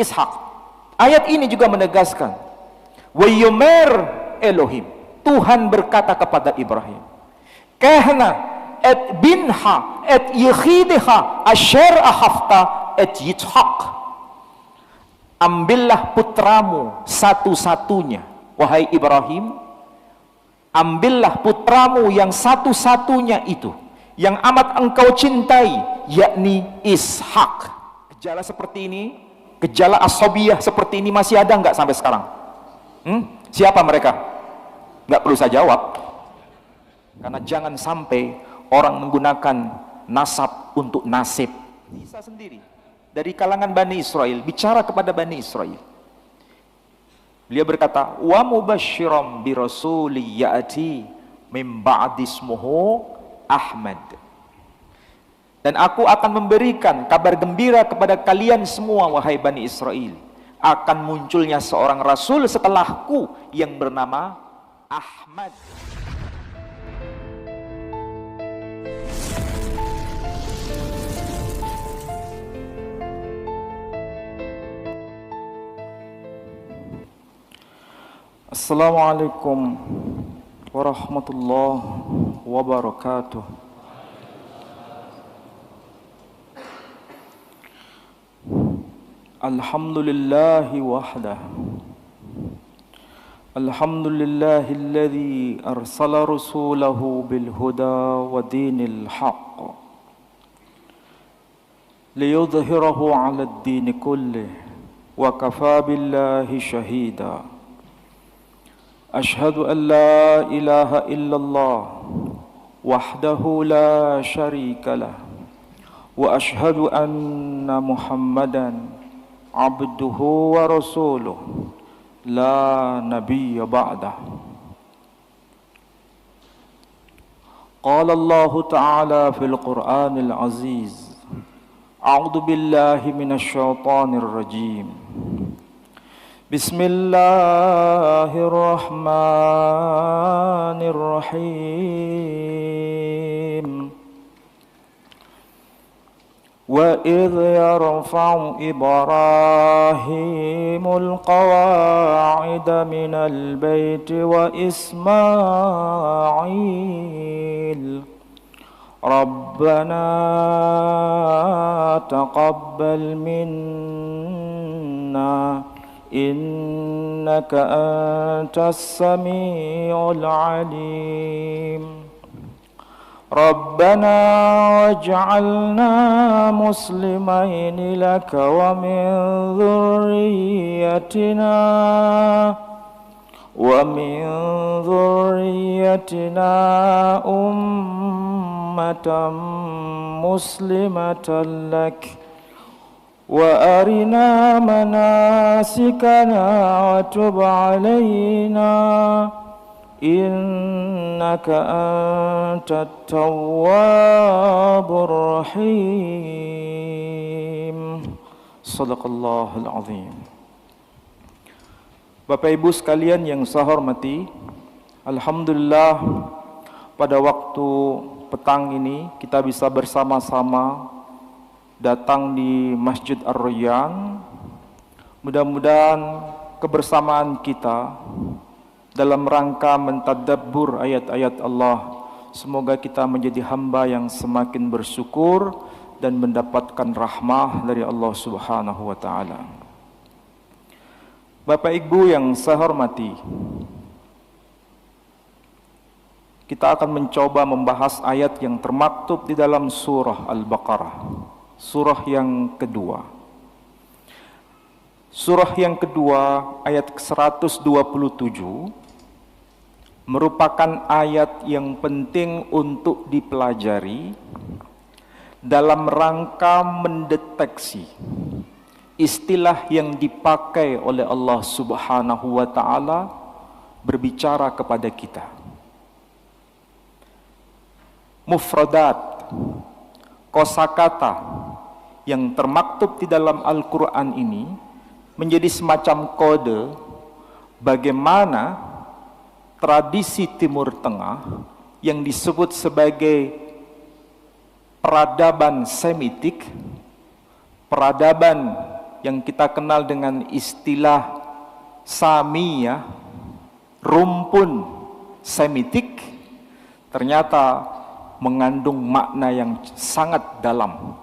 Ishak. Ayat ini juga menegaskan, wa yumer Elohim, Tuhan berkata kepada Ibrahim, kahna et binha et yikhidha asher ahafta et yithak, ambillah putramu satu-satunya, wahai Ibrahim, ambillah putramu yang satu-satunya itu, yang amat engkau cintai, yakni Ishak. Gejala seperti ini, gejala asobiyah seperti ini masih ada nggak sampai sekarang? Siapa mereka? Nggak perlu saya jawab, karena jangan sampai orang menggunakan nasab untuk nasib. Isa sendiri dari kalangan Bani Israel bicara kepada Bani Israel. Beliau berkata, wa mubasysyiram bi rasuli ya'ti mim ba'di ismuhu Ahmad. Dan aku akan memberikan kabar gembira kepada kalian semua, wahai Bani Israel, akan munculnya seorang rasul setelahku yang bernama Ahmad. Assalamualaikum warahmatullahi wabarakatuh. Alhamdulillahi wahdah. Alhamdulillahilladzi arsala rasulahu bil huda wa dinil haqq liyudhhirahu 'ala ad-din kullih wa kafaa billahi shahida. Ashhadu an la ilaha illallah wahdahu la syarika lah wa ashhadu anna Muhammadan abduhu wa rasuluh la nabiyya ba'dah. Qala Allah ta'ala fil Qur'anil Aziz, a'udzu billahi minasy syaithanir rajim. Bismillahirrahmanirrahim. وَإِذْ يَرْفَعُ إِبْرَاهِيمُ الْقَوَاعِدَ مِنَ الْبَيْتِ وَإِسْمَاعِيلُ رَبَّنَا تَقَبَّلْ مِنَّا إِنَّكَ أَنْتَ السَّمِيعُ الْعَلِيمُ ربنا واجعلنا مسلمين لك ومن ذريتنا أمة مسلمة لك وأرنا مناسكنا وتب علينا innaka antat tawwabur rahim. Shadaqallahul azim. Bapak Ibu sekalian yang saya hormati, alhamdulillah pada waktu petang ini kita bisa bersama-sama datang di Masjid Ar-Rayyan. Mudah-mudahan kebersamaan kita dalam rangka mentadabbur ayat-ayat Allah, semoga kita menjadi hamba yang semakin bersyukur dan mendapatkan rahmah dari Allah Subhanahu wa taala. Bapak Ibu yang saya hormati, kita akan mencoba membahas ayat yang termaktub di dalam surah Al-Baqarah, surah yang kedua. Surah yang kedua ayat 127 merupakan ayat yang penting untuk dipelajari dalam rangka mendeteksi istilah yang dipakai oleh Allah Subhanahu wa taala berbicara kepada kita. Mufradat, kosakata yang termaktub di dalam Al-Quran ini menjadi semacam kode bagaimana tradisi Timur Tengah yang disebut sebagai peradaban Semitik, peradaban yang kita kenal dengan istilah Samiyah, rumpun Semitik, ternyata mengandung makna yang sangat dalam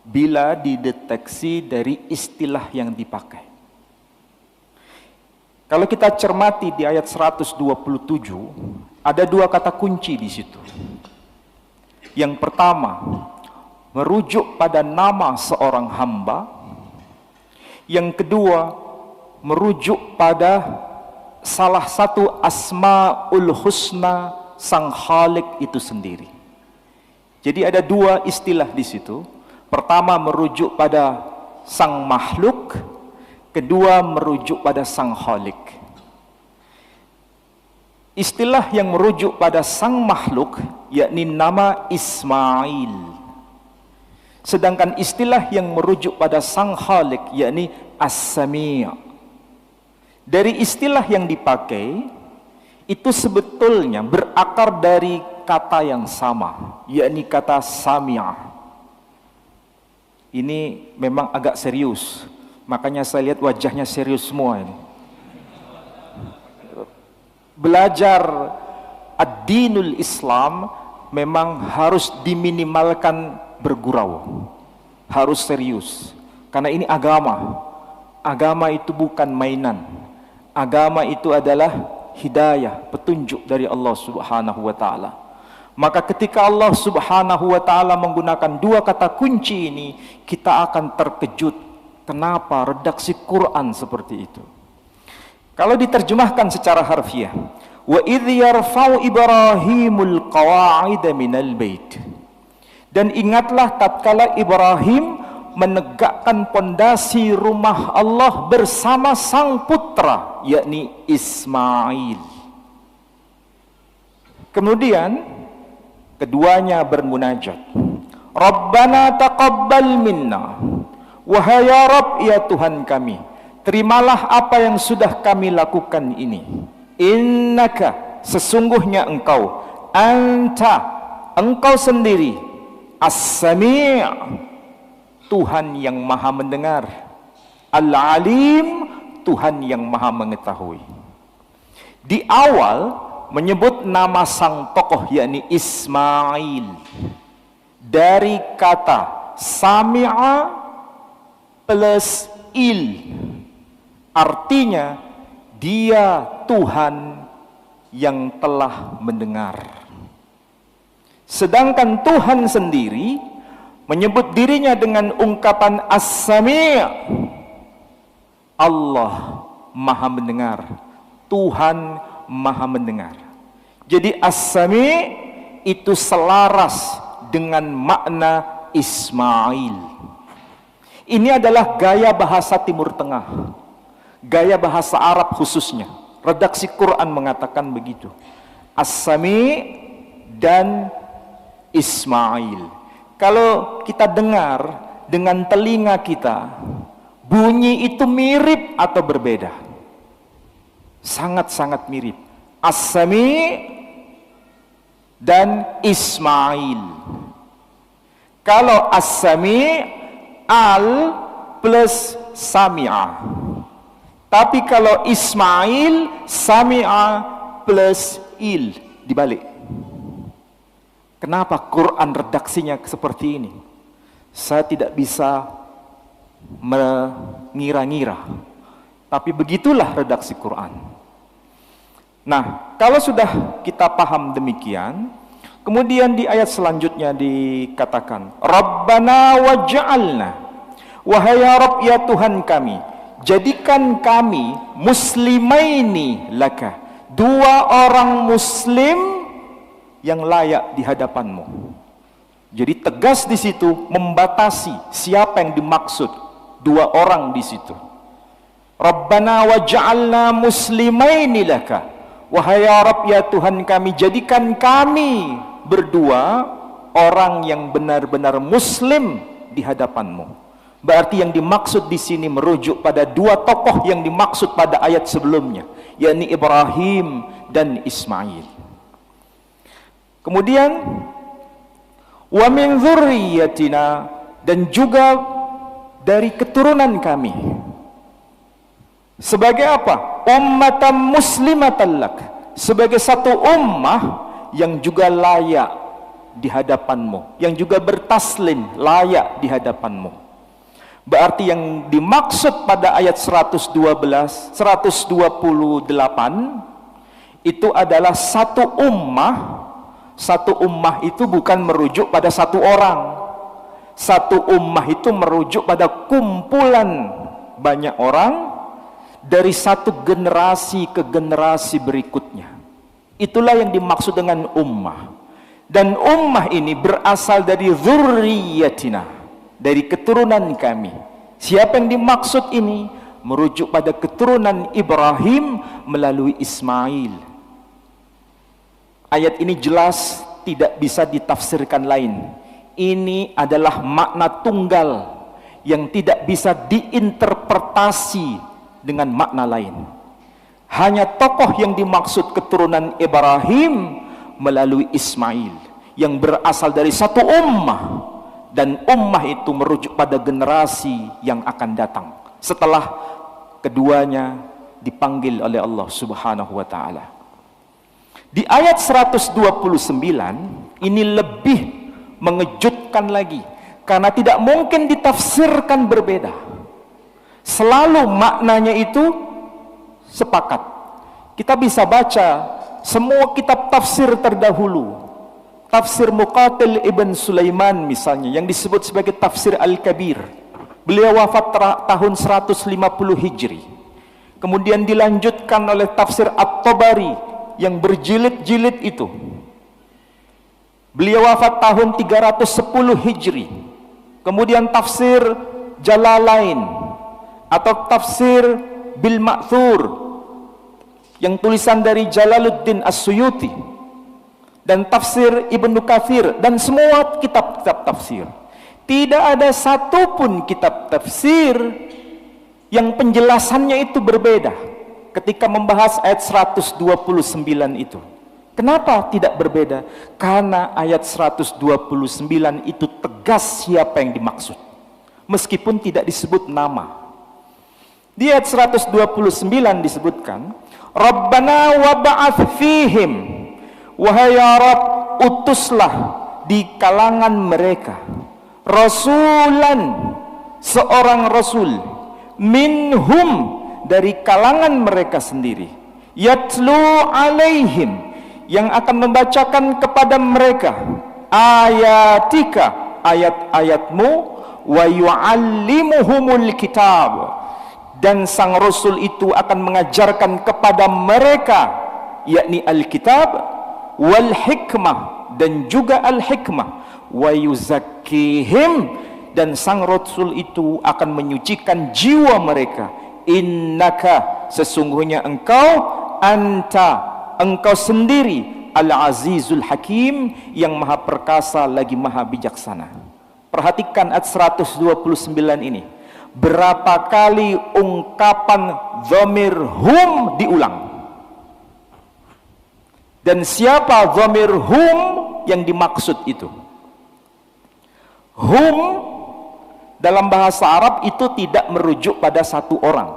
bila dideteksi dari istilah yang dipakai. Kalau kita cermati di ayat 127, ada dua kata kunci di situ. Yang pertama, merujuk pada nama seorang hamba. Yang kedua, merujuk pada salah satu asmaul husna sang Khalik itu sendiri. Jadi ada dua istilah di situ. Pertama merujuk pada sang makhluk, kedua merujuk pada sang Khalik. Istilah yang merujuk pada sang makhluk yakni nama Ismail. Sedangkan istilah yang merujuk pada sang Khalik yakni As-Sami'. Dari istilah yang dipakai itu sebetulnya berakar dari kata yang sama, yakni kata sami'ah. Ini memang agak serius, makanya saya lihat wajahnya serius semua ini. Belajar ad-dinul Islam memang harus diminimalkan bergurau, harus serius, karena ini agama. Agama itu bukan mainan. Agama itu adalah hidayah, petunjuk dari Allah Subhanahu wa taala. Maka ketika Allah Subhanahu wa taala menggunakan dua kata kunci ini, kita akan terkejut kenapa redaksi Quran seperti itu. Kalau diterjemahkan secara harfiah, wa idh yarfa'u Ibrahimul qawa'ida minal bait. Dan ingatlah tatkala Ibrahim menegakkan pondasi rumah Allah bersama sang putra, yakni Ismail. Kemudian keduanya bermunajat, Rabbana taqabbal minna, wahai ya Rabb, ya Tuhan kami, terimalah apa yang sudah kami lakukan ini. Innaka, sesungguhnya engkau, anta, engkau sendiri, as-sami', Tuhan yang maha mendengar, Al-Alim, Tuhan yang maha mengetahui. Di awal menyebut nama sang tokoh yakni Ismail dari kata Sami'a plus il, artinya dia Tuhan yang telah mendengar. Sedangkan Tuhan sendiri menyebut dirinya dengan ungkapan As-Sami', Allah maha mendengar, Tuhan maha mendengar. Jadi As-Sami' itu selaras dengan makna Ismail. Ini adalah gaya bahasa Timur Tengah, gaya bahasa Arab khususnya. Redaksi Quran mengatakan begitu, As-Sami' dan Ismail. Kalau kita dengar dengan telinga kita, bunyi itu mirip atau berbeda? Sangat-sangat mirip. As-Sami' dan Ismail. Kalau As-Sami' al plus Sami'ah. Tapi kalau Ismail, Sami'ah plus il, dibalik. Kenapa Quran redaksinya seperti ini? Saya tidak bisa mengira-ngira, tapi begitulah redaksi Quran. Nah, kalau sudah kita paham demikian, kemudian di ayat selanjutnya dikatakan, Rabbana waj'alna, wahai ya Rabb, ya Tuhan kami, jadikan kami muslimaini laka, dua orang muslim yang layak di hadapanmu. Jadi tegas di situ membatasi siapa yang dimaksud, dua orang di situ. Rabbana waj'alna muslimaini laka, wahai ya Rabb, ya Tuhan kami, jadikan kami berdua orang yang benar-benar muslim di hadapanmu. Berarti yang dimaksud di sini merujuk pada dua tokoh yang dimaksud pada ayat sebelumnya, yakni Ibrahim dan Ismail. Kemudian wa min dzurriyyatina, dan juga dari keturunan kami. Sebagai apa? Ummatan muslimatan lak, sebagai satu ummah yang juga layak di hadapanmu, yang juga bertaslim, layak di hadapanmu. Berarti yang dimaksud pada ayat 128 itu adalah satu ummah. Satu ummah itu bukan merujuk pada satu orang. Satu ummah itu merujuk pada kumpulan banyak orang dari satu generasi ke generasi berikutnya. Itulah yang dimaksud dengan ummah. Dan ummah ini berasal dari dzurriyyatina, dari keturunan kami. Siapa yang dimaksud ini? Merujuk pada keturunan Ibrahim melalui Ismail. Ayat ini jelas tidak bisa ditafsirkan lain. Ini adalah makna tunggal yang tidak bisa diinterpretasi dengan makna lain. Hanya tokoh yang dimaksud keturunan Ibrahim melalui Ismail, yang berasal dari satu ummah, dan ummah itu merujuk pada generasi yang akan datang setelah keduanya dipanggil oleh Allah Subhanahu wa taala. Di ayat 129 ini lebih mengejutkan lagi, karena tidak mungkin ditafsirkan berbeda. Selalu maknanya itu sepakat. Kita bisa baca semua kitab tafsir terdahulu. Tafsir Muqatil Ibn Sulaiman misalnya, yang disebut sebagai tafsir Al-Kabir. Beliau wafat tahun 150 Hijri. Kemudian dilanjutkan oleh tafsir At-Tabari yang berjilid-jilid itu. Beliau wafat tahun 310 Hijri. Kemudian tafsir Jalalain atau tafsir Bil Ma'thur yang tulisan dari Jalaluddin As-Suyuti, dan tafsir Ibnu Katsir, dan semua kitab-kitab tafsir. Tidak ada satupun kitab tafsir yang penjelasannya itu berbeda ketika membahas ayat 129 itu. Kenapa tidak berbeda? Karena ayat 129 itu tegas siapa yang dimaksud, meskipun tidak disebut nama. Di ayat 129 disebutkan, Rabbana wab'ats fihim, wahai ya Rabb, utuslah di kalangan mereka rasulan, seorang rasul, minhum, dari kalangan mereka sendiri, yatlu alaihim, yang akan membacakan kepada mereka ayatika, ayat-ayatmu, wa yu'allimuhumul kitab, dan sang rasul itu akan mengajarkan kepada mereka, yakni Alkitab, wal hikmah, dan juga al-hikmah, wa yuzakkihim, dan sang rasul itu akan menyucikan jiwa mereka. Innaka, sesungguhnya engkau, engkau sendiri, al-azizul hakim, yang maha perkasa lagi maha bijaksana. Perhatikan ayat 129 ini. Berapa kali ungkapan dhamir hum diulang, dan siapa dhamir hum yang dimaksud itu? Hum dalam bahasa Arab itu tidak merujuk pada satu orang.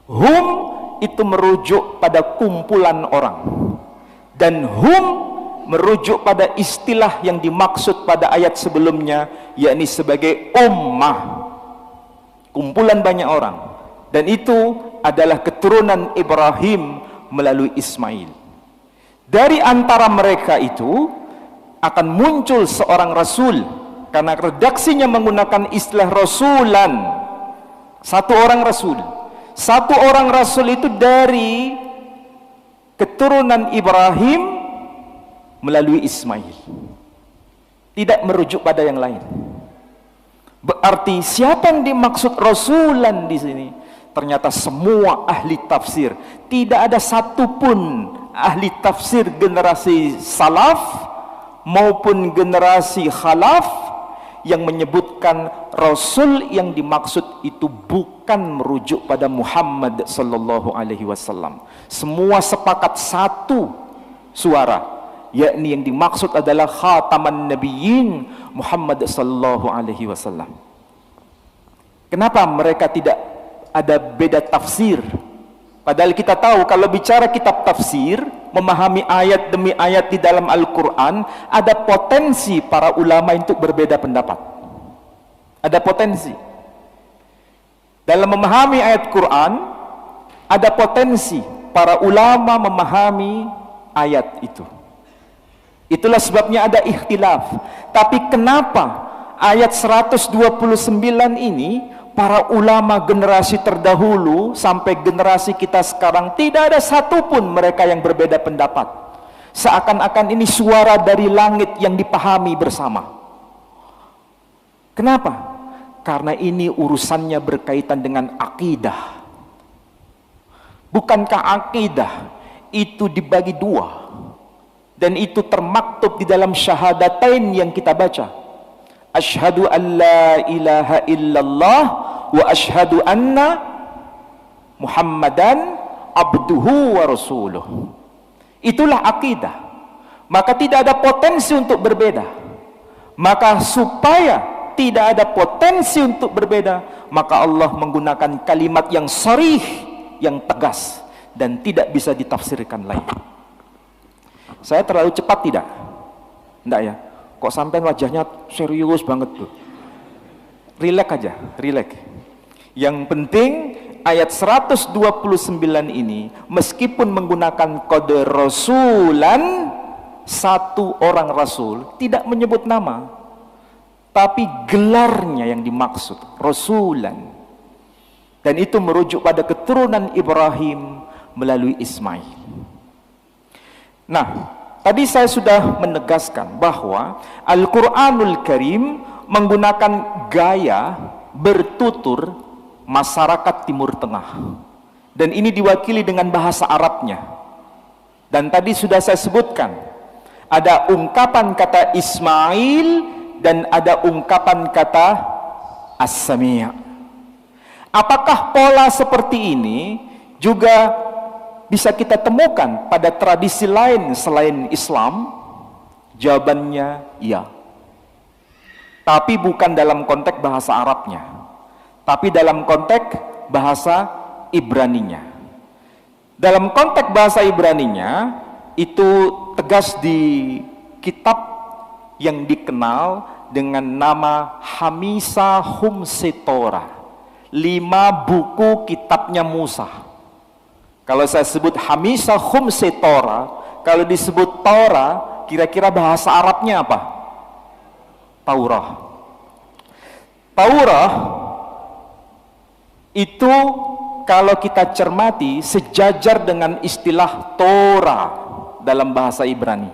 Hum itu merujuk pada kumpulan orang, dan hum merujuk pada istilah yang dimaksud pada ayat sebelumnya, yakni sebagai ummah, kumpulan banyak orang. Dan itu adalah keturunan Ibrahim melalui Ismail. Dari antara mereka itu akan muncul seorang rasul, karena redaksinya menggunakan istilah rasulan, satu orang rasul. Satu orang rasul itu dari keturunan Ibrahim melalui Ismail, tidak merujuk pada yang lain. Berarti siapa yang dimaksud rasulan di sini? Ternyata semua ahli tafsir, tidak ada satupun ahli tafsir generasi salaf maupun generasi khalaf yang menyebutkan rasul yang dimaksud itu bukan merujuk pada Muhammad sallallahu alaihi wasallam. Semua sepakat satu suara, yakni yang dimaksud adalah khataman nabiyyin Muhammad sallallahu alaihi wasallam. Kenapa mereka tidak ada beda tafsir? Padahal kita tahu kalau bicara kitab tafsir, memahami ayat demi ayat di dalam Al-Quran, ada potensi para ulama untuk berbeda pendapat. Ada potensi. Dalam memahami ayat Quran, ada potensi para ulama memahami ayat itu. Itulah sebabnya ada ikhtilaf. Tapi kenapa ayat 129 ini para ulama generasi terdahulu sampai generasi kita sekarang tidak ada satupun mereka yang berbeda pendapat? Seakan-akan ini suara dari langit yang dipahami bersama. Kenapa? Karena ini urusannya berkaitan dengan akidah. Bukankah akidah itu dibagi dua? Dan itu termaktub di dalam syahadatain yang kita baca. Asyhadu an la ilaha illallah wa asyhadu anna Muhammadan abduhu wa rasuluh. Itulah akidah. Maka tidak ada potensi untuk berbeda. Maka supaya tidak ada potensi untuk berbeda, maka Allah menggunakan kalimat yang sharih, yang tegas, dan tidak bisa ditafsirkan lain. Saya terlalu cepat tidak? Enggak ya? Kok sampai wajahnya serius banget tuh? Relax aja, relax. Yang penting ayat 129 ini meskipun menggunakan kode rasulan, satu orang rasul, tidak menyebut nama, tapi gelarnya yang dimaksud, rasulan. Dan itu merujuk pada keturunan Ibrahim melalui Ismail. Nah, tadi saya sudah menegaskan bahwa Al-Quranul Karim menggunakan gaya bertutur masyarakat Timur Tengah. Dan ini diwakili dengan bahasa Arabnya. Dan tadi sudah saya sebutkan, ada ungkapan kata Ismail dan ada ungkapan kata As-Sami'. Apakah pola seperti ini juga bisa kita temukan pada tradisi lain selain Islam? Jawabannya ya. Tapi bukan dalam konteks bahasa Arabnya, tapi dalam konteks bahasa Ibraninya. Dalam konteks bahasa Ibraninya itu tegas di kitab yang dikenal dengan nama Hamisa Humsetora, 5 buku kitabnya Musa. Kalau saya sebut Hamisa Humsetora, kalau disebut Torah, kira-kira bahasa Arabnya apa? Taurah. Taurah itu kalau kita cermati sejajar dengan istilah Torah dalam bahasa Ibrani.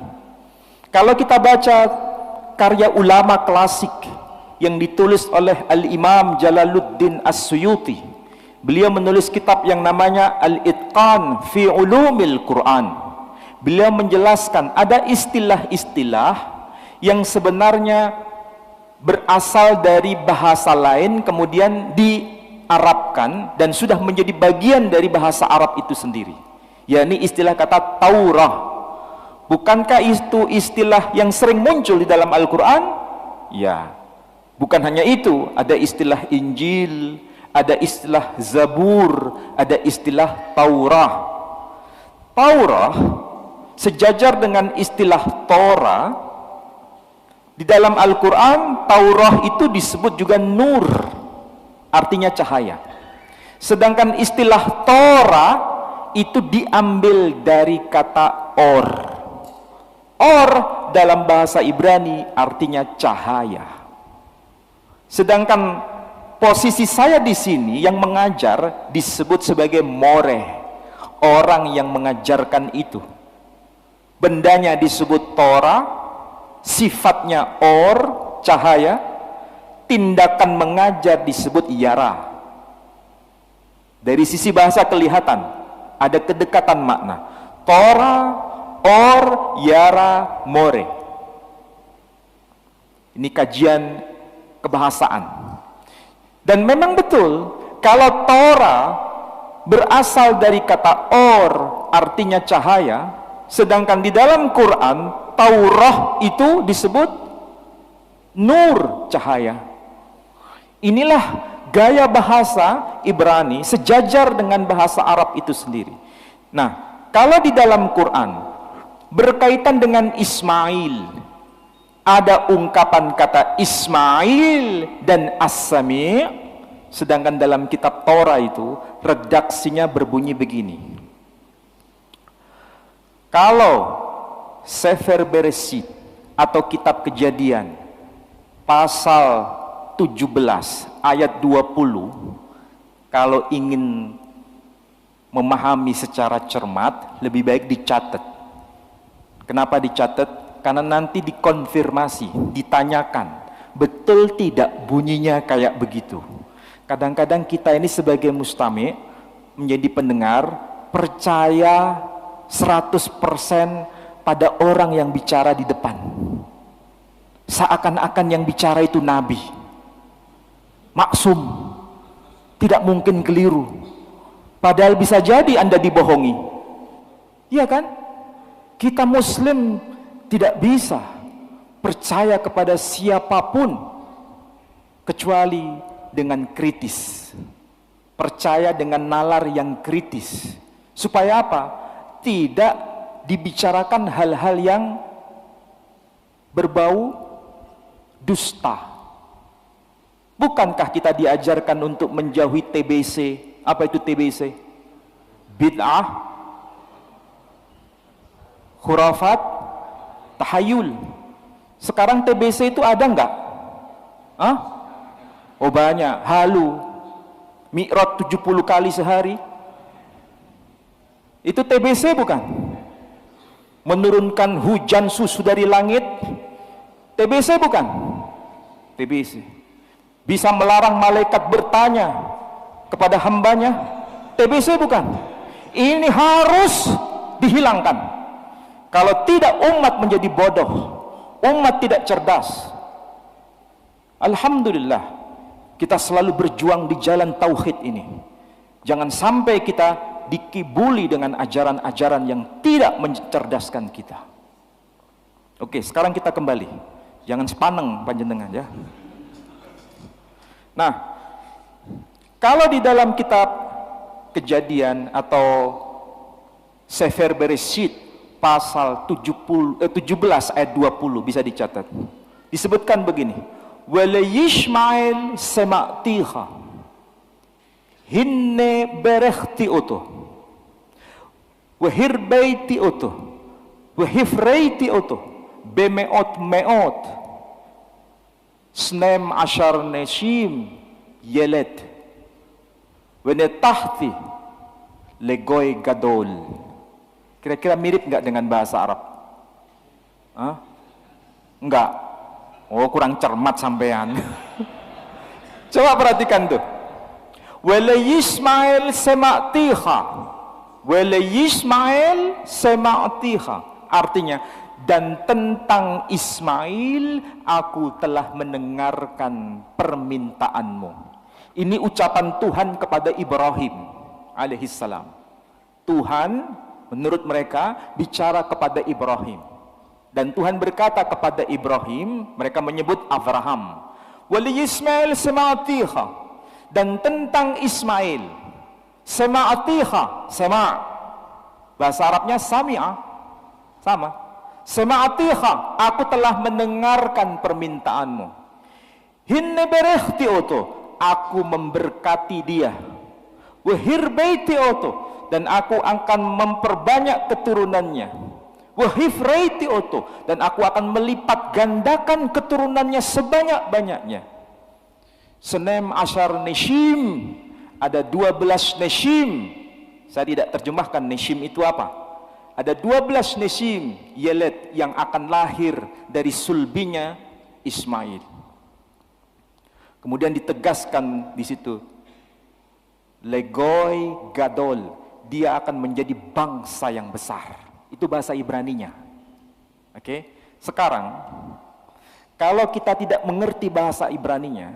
Kalau kita baca karya ulama klasik yang ditulis oleh Al-Imam Jalaluddin As-Suyuti, beliau menulis kitab yang namanya Al-Itqan fi Ulumil Quran. Beliau menjelaskan ada istilah-istilah yang sebenarnya berasal dari bahasa lain kemudian diarabkan dan sudah menjadi bagian dari bahasa Arab itu sendiri, yakni istilah kata Taurah. Bukankah itu istilah yang sering muncul di dalam Al-Quran? Ya. Bukan hanya itu, ada istilah Injil, ada istilah Zabur, ada istilah Taurah. Taurah sejajar dengan istilah Torah. Di dalam Al-Quran, Taurah itu disebut juga Nur, artinya cahaya. Sedangkan istilah Torah itu diambil dari kata Or. Or dalam bahasa Ibrani artinya cahaya. Sedangkan posisi saya di sini yang mengajar disebut sebagai Moreh, orang yang mengajarkan itu. Bendanya disebut Torah, sifatnya Or, cahaya, tindakan mengajar disebut Yara. Dari sisi bahasa kelihatan ada kedekatan makna. Torah, Or, Yara, More. Ini kajian kebahasaan. Dan memang betul, kalau Torah berasal dari kata Or, artinya cahaya, sedangkan di dalam Quran Taurah itu disebut Nur, cahaya. Inilah gaya bahasa Ibrani sejajar dengan bahasa Arab itu sendiri. Nah, kalau di dalam Quran berkaitan dengan Ismail, ada ungkapan kata Ismail dan As-Sami', sedangkan dalam kitab Torah itu redaksinya berbunyi begini. Kalau Sefer Bereshit atau kitab Kejadian pasal 17 ayat 20, kalau ingin memahami secara cermat lebih baik dicatat. Kenapa dicatat? Karena nanti dikonfirmasi, ditanyakan, betul tidak bunyinya kayak begitu. Kadang-kadang kita ini sebagai mustami' menjadi pendengar, percaya 100% pada orang yang bicara di depan. Seakan-akan yang bicara itu nabi. Maksum, tidak mungkin keliru. Padahal bisa jadi Anda dibohongi. Iya kan? Kita muslim tidak bisa percaya kepada siapapun kecuali dengan kritis. Percaya dengan nalar yang kritis. Supaya apa? Tidak dibicarakan hal-hal yang berbau dusta. Bukankah kita diajarkan untuk menjauhi TBC? Apa itu TBC? Bid'ah, khurafat, tahayul. Sekarang TBC itu ada enggak? Hah? Oh banyak. Halu, mi'raj 70 kali sehari. Itu TBC bukan? Menurunkan hujan susu dari langit, TBC bukan? TBC. Bisa melarang malaikat bertanya kepada hambanya, TBC bukan? Ini harus dihilangkan. Kalau tidak umat menjadi bodoh, umat tidak cerdas. Alhamdulillah, kita selalu berjuang di jalan tauhid ini. Jangan sampai kita dikibuli dengan ajaran-ajaran yang tidak mencerdaskan kita. Oke, sekarang kita kembali. Jangan sepaneng panjenengan ya. Nah, kalau di dalam kitab Kejadian atau Sefer Bereshit pasal 17 ayat 20 bisa dicatat. Disebutkan begini. Wala Yishmael sema'tiha hinne berechti oto wahirbeiti oto wahifreiti oto bemeot meot snem ashar neshim yelet wenetahti legoy gadol. Kira-kira mirip nggak dengan bahasa Arab? Hah? Enggak. Oh, kurang cermat sampean. Coba perhatikan tuh. Wala Yismail sema'tiha. Wala Yismail sema'tiha. Artinya, dan tentang Ismail aku telah mendengarkan permintaanmu. Ini ucapan Tuhan kepada Ibrahim alaihissalam. Tuhan menurut mereka bicara kepada Ibrahim. Dan Tuhan berkata kepada Ibrahim, mereka menyebut Abraham. Wali Ismail sema'atiha. Dan tentang Ismail, sema'atiha, sema'. Bahasa Arabnya sami'ah. Sama. Sema'atiha, aku telah mendengarkan permintaanmu. Hinne berechti oto, aku memberkati dia. Wahirbeiti oto, dan aku akan memperbanyak keturunannya. Wahifreiti oto, dan aku akan melipat gandakan keturunannya sebanyak-banyaknya. Senem ashar neshim, ada 12 neshim. Saya tidak terjemahkan neshim itu apa. Ada 12 neshim yelet yang akan lahir dari sulbinya Ismail. Kemudian ditegaskan di situ, legoy gadol, dia akan menjadi bangsa yang besar. Itu bahasa Ibraninya. Oke. Sekarang kalau kita tidak mengerti bahasa Ibraninya,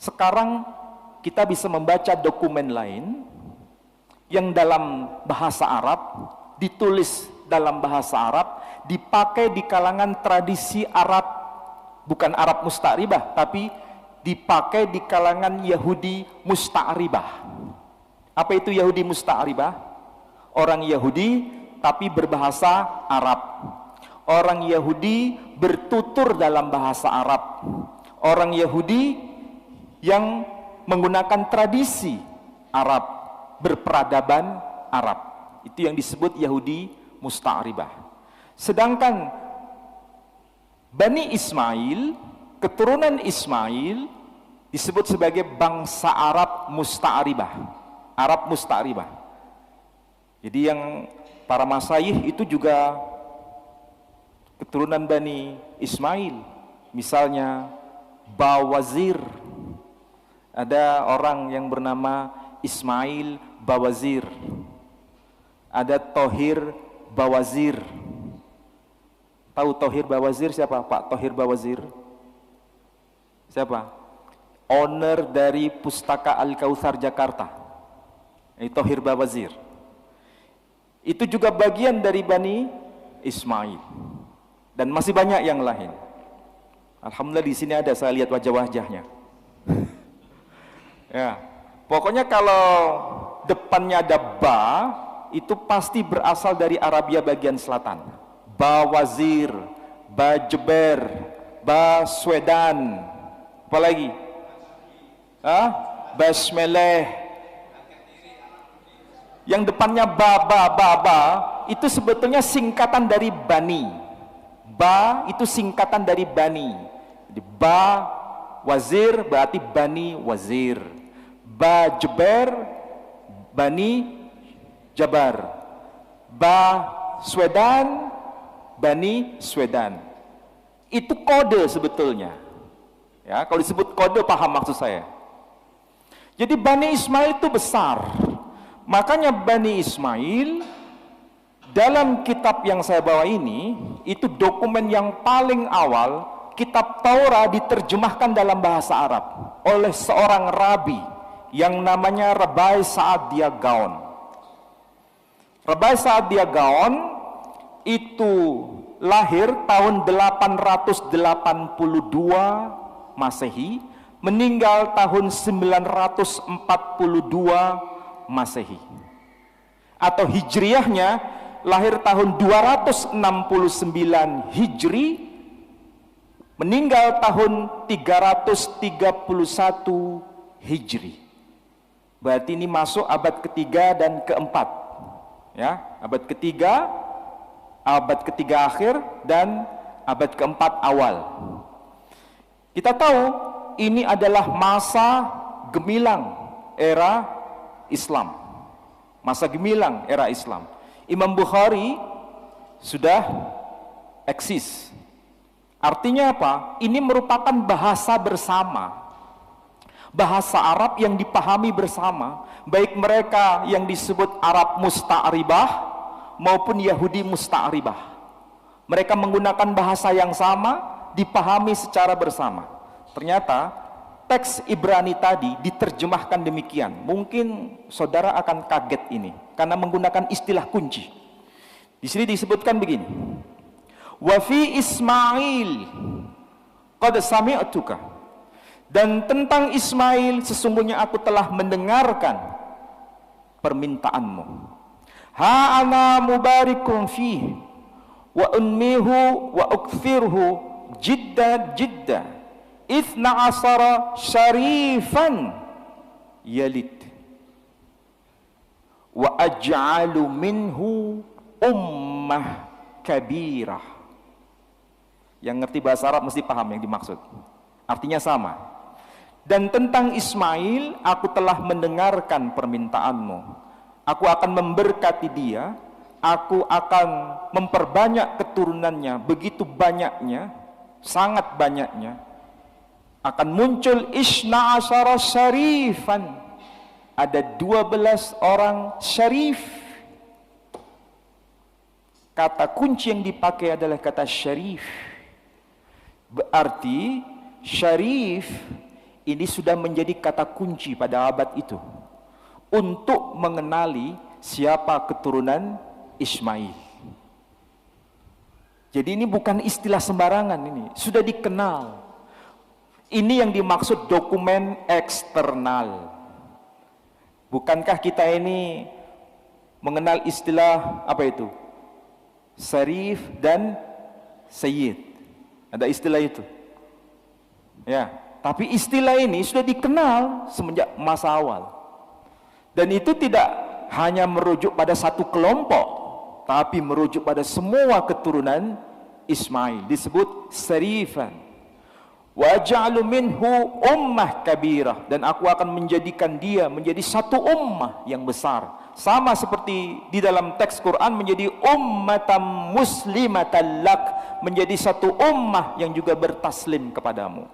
sekarang kita bisa membaca dokumen lain yang dalam bahasa Arab, ditulis dalam bahasa Arab, dipakai di kalangan tradisi Arab, bukan Arab Musta'ribah, tapi dipakai di kalangan Yahudi Musta'ribah. Apa itu Yahudi Musta'ribah? Orang Yahudi tapi berbahasa Arab. Orang Yahudi bertutur dalam bahasa Arab. Orang Yahudi yang menggunakan tradisi Arab, berperadaban Arab. Itu yang disebut Yahudi Musta'ribah. Sedangkan Bani Ismail, keturunan Ismail, disebut sebagai bangsa Arab Musta'ribah. Arab Musta'ribah. Jadi yang para masyayikh itu juga keturunan Bani Ismail. Misalnya Bawazir, ada orang yang bernama Ismail Bawazir, ada Thohir Bawazir. Tahu Thohir Bawazir siapa? Pak Thohir Bawazir siapa? Owner dari Pustaka Al-Kautsar Jakarta. Itu Thohir Bawazir. Itu juga bagian dari Bani Ismail. Dan masih banyak yang lain. Alhamdulillah di sini ada, saya lihat wajah-wajahnya. Ya, pokoknya kalau depannya ada ba, itu pasti berasal dari Arabia bagian selatan. Bawazir, Bajeber, Baswedan, apa lagi? Basmeleh. Yang depannya ba, itu sebetulnya singkatan dari Bani. Ba itu singkatan dari Bani. Jadi Ba Wazir berarti Bani Wazir. Ba Jeber Bani Jabar. Ba Swedan Bani Swedan. Itu kode sebetulnya. Ya, kalau disebut kode paham maksud saya. Jadi Bani Ismail itu besar. Makanya Bani Ismail dalam kitab yang saya bawa ini, itu dokumen yang paling awal, kitab Taurat diterjemahkan dalam bahasa Arab oleh seorang rabi yang namanya Rabbi Sa'adia Gaon. Rabbi Sa'adia Gaon itu lahir tahun 882 Masehi, meninggal tahun 942 Masehi. Atau Hijriahnya lahir tahun 269 Hijri, meninggal tahun 331 Hijri. Berarti ini masuk abad ketiga dan keempat, ya, abad ketiga akhir dan abad keempat awal. Kita tahu ini adalah masa gemilang era Islam, masa gemilang era Islam. Imam Bukhari sudah eksis. Artinya apa? Ini merupakan bahasa bersama, bahasa Arab yang dipahami bersama, baik mereka yang disebut Arab Musta'ribah maupun Yahudi Musta'ribah. Mereka menggunakan bahasa yang sama, dipahami secara bersama. Ternyata teks Ibrani tadi diterjemahkan demikian. Mungkin saudara akan kaget ini karena menggunakan istilah kunci. Di sini disebutkan begini. Wa fi Ismail qad sami'tuka. Dan tentang Ismail sesungguhnya aku telah mendengarkan permintaanmu. Ha ana mubarikum fihi wa unmihu wa ukthirhu jidda Ithna asara syarifan yalid wa aj'alu minhu ummah kabirah. Yang ngerti bahasa Arab mesti paham yang dimaksud. Artinya sama. Dan tentang Ismail, aku telah mendengarkan permintaanmu. Aku akan memberkati dia. Aku akan memperbanyak keturunannya. Begitu banyaknya, sangat banyaknya. Akan muncul isna asyara syarifan, ada 12 orang syarif. Kata kunci yang dipakai adalah kata syarif. Berarti syarif ini sudah menjadi kata kunci pada abad itu untuk mengenali siapa keturunan Ismail. Jadi ini bukan istilah sembarangan, ini sudah dikenal. Ini yang dimaksud dokumen eksternal. Bukankah kita ini mengenal istilah apa itu? Syarif dan sayyid. Ada istilah itu. Ya, tapi istilah ini sudah dikenal semenjak masa awal. Dan itu tidak hanya merujuk pada satu kelompok, tapi merujuk pada semua keturunan Ismail. Disebut syarifan. Waja'alu minhu ummah kabirah, dan aku akan menjadikan dia menjadi satu ummah yang besar, sama seperti di dalam teks Quran menjadi ummatan muslimatan lak, menjadi satu ummah yang juga bertaslim kepadamu.